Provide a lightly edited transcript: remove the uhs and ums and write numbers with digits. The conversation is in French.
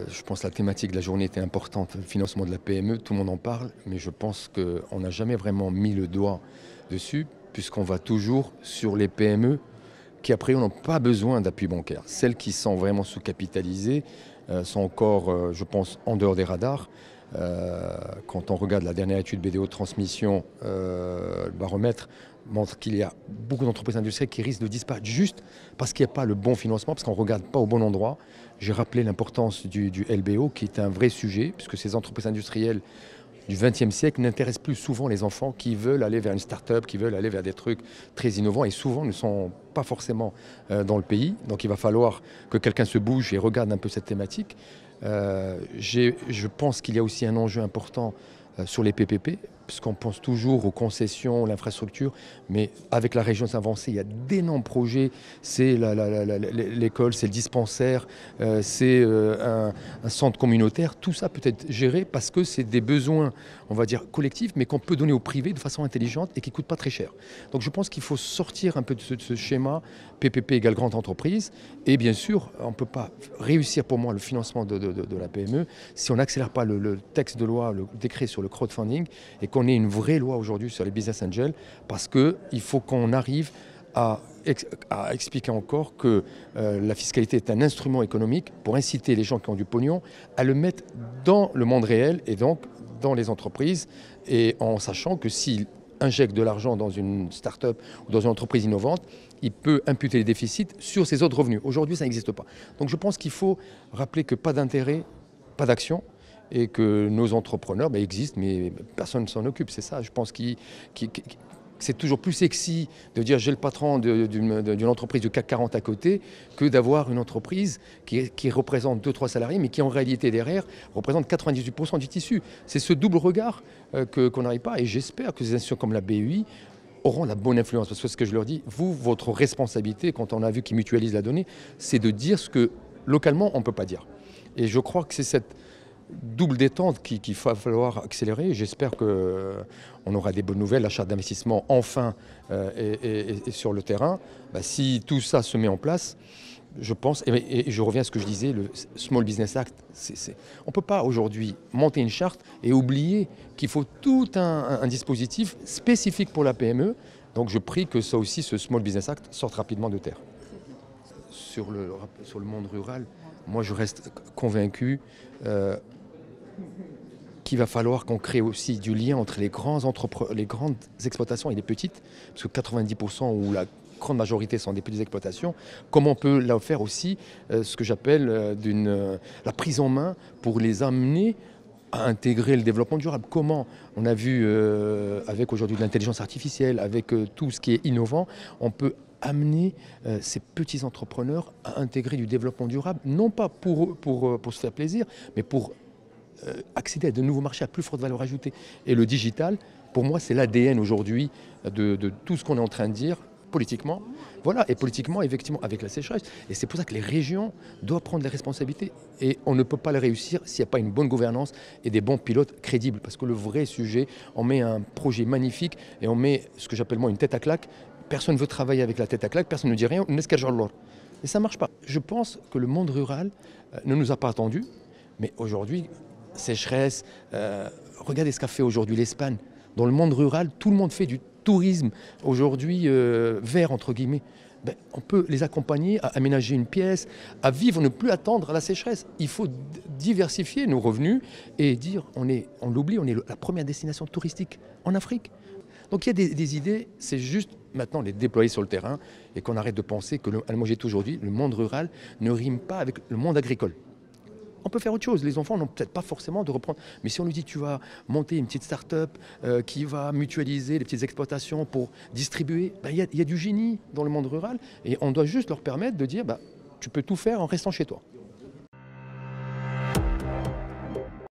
Je pense que la thématique de la journée était importante, le financement de la PME, tout le monde en parle, mais je pense qu'on n'a jamais vraiment mis le doigt dessus, puisqu'on va toujours sur les PME qui, après, n'ont pas besoin d'appui bancaire. Celles qui sont vraiment sous-capitalisées sont encore, je pense, en dehors des radars. Quand on regarde la dernière étude BDO Transmission, le baromètre montre qu'il y a beaucoup d'entreprises industrielles qui risquent de disparaître juste parce qu'il n'y a pas le bon financement, parce qu'on ne regarde pas au bon endroit. J'ai rappelé l'importance du LBO, qui est un vrai sujet, puisque ces entreprises industrielles du XXe siècle n'intéressent plus souvent les enfants qui veulent aller vers une start-up, qui veulent aller vers des trucs très innovants et souvent ne sont pas forcément dans le pays. Donc il va falloir que quelqu'un se bouge et regarde un peu cette thématique. Je pense qu'il y a aussi un enjeu important sur les PPP, puisqu'on pense toujours aux concessions, l'infrastructure, mais avec la région avancée, il y a d'énormes projets. C'est l'école, c'est le dispensaire, c'est un centre communautaire. Tout ça peut être géré parce que c'est des besoins, on va dire, collectifs, mais qu'on peut donner au privé de façon intelligente et qui ne coûtent pas très cher. Donc je pense qu'il faut sortir un peu de ce schéma PPP égale grande entreprise. Et bien sûr, on ne peut pas réussir pour moi le financement de la PME si on n'accélère pas le texte de loi, le décret sur le crowdfunding et qu'on ait une vraie loi aujourd'hui sur les business angels, parce qu'il faut qu'on arrive à expliquer encore que la fiscalité est un instrument économique pour inciter les gens qui ont du pognon à le mettre dans le monde réel et donc dans les entreprises, et en sachant que s'ils injectent de l'argent dans une start-up ou dans une entreprise innovante, il peut imputer les déficits sur ses autres revenus. Aujourd'hui, ça n'existe pas. Donc je pense qu'il faut rappeler que pas d'intérêt, pas d'action, et que nos entrepreneurs existent, mais personne ne s'en occupe. C'est ça, je pense que c'est toujours plus sexy de dire j'ai le patron d'une entreprise du CAC 40 à côté que d'avoir une entreprise qui représente 2-3 salariés, mais qui en réalité derrière représente 98% du tissu. C'est ce double regard qu'on n'arrive pas, et j'espère que des institutions comme la BEI auront la bonne influence. Parce que ce que je leur dis, vous, votre responsabilité, quand on a vu qu'ils mutualisent la donnée, c'est de dire ce que localement on ne peut pas dire. Et je crois que c'est cette double détente qu'il va falloir accélérer. J'espère qu'on aura des bonnes nouvelles, la charte d'investissement enfin est sur le terrain. Si tout ça se met en place, je pense, et je reviens à ce que je disais, le Small Business Act, on ne peut pas aujourd'hui monter une charte et oublier qu'il faut tout un dispositif spécifique pour la PME. Donc je prie que ça aussi, ce Small Business Act sorte rapidement de terre. Sur le monde rural, moi je reste convaincu qu'il va falloir qu'on crée aussi du lien entre les grandes exploitations et les petites, parce que 90% ou la grande majorité sont des petites exploitations. Comment on peut leur faire aussi ce que j'appelle la prise en main pour les amener à intégrer le développement durable. Comment, on a vu avec aujourd'hui de l'intelligence artificielle, avec tout ce qui est innovant, on peut amener ces petits entrepreneurs à intégrer du développement durable, non pas pour se faire plaisir, mais pour accéder à de nouveaux marchés à plus forte valeur ajoutée. Et le digital, pour moi, c'est l'ADN aujourd'hui de tout ce qu'on est en train de dire politiquement. Voilà, et politiquement, effectivement, avec la sécheresse. Et c'est pour ça que les régions doivent prendre les responsabilités. Et on ne peut pas le réussir s'il n'y a pas une bonne gouvernance et des bons pilotes crédibles. Parce que le vrai sujet, on met un projet magnifique et on met ce que j'appelle moi une tête à claque. Personne ne veut travailler avec la tête à claque, personne ne dit rien, on est l'or. Et ça ne marche pas. Je pense que le monde rural ne nous a pas attendus, mais aujourd'hui, sécheresse, regardez ce qu'a fait aujourd'hui l'Espagne. Dans le monde rural, tout le monde fait du tourisme aujourd'hui vert, entre guillemets. On peut les accompagner à aménager une pièce, à vivre, ne plus attendre la sécheresse. Il faut diversifier nos revenus et dire, on l'oublie, on est la première destination touristique en Afrique. Donc il y a des idées, c'est juste maintenant les déployer sur le terrain et qu'on arrête de penser que aujourd'hui, le monde rural ne rime pas avec le monde agricole. On peut faire autre chose. Les enfants n'ont peut-être pas forcément de reprendre. Mais si on lui dit tu vas monter une petite start-up qui va mutualiser les petites exploitations pour distribuer, y a du génie dans le monde rural et on doit juste leur permettre de dire tu peux tout faire en restant chez toi.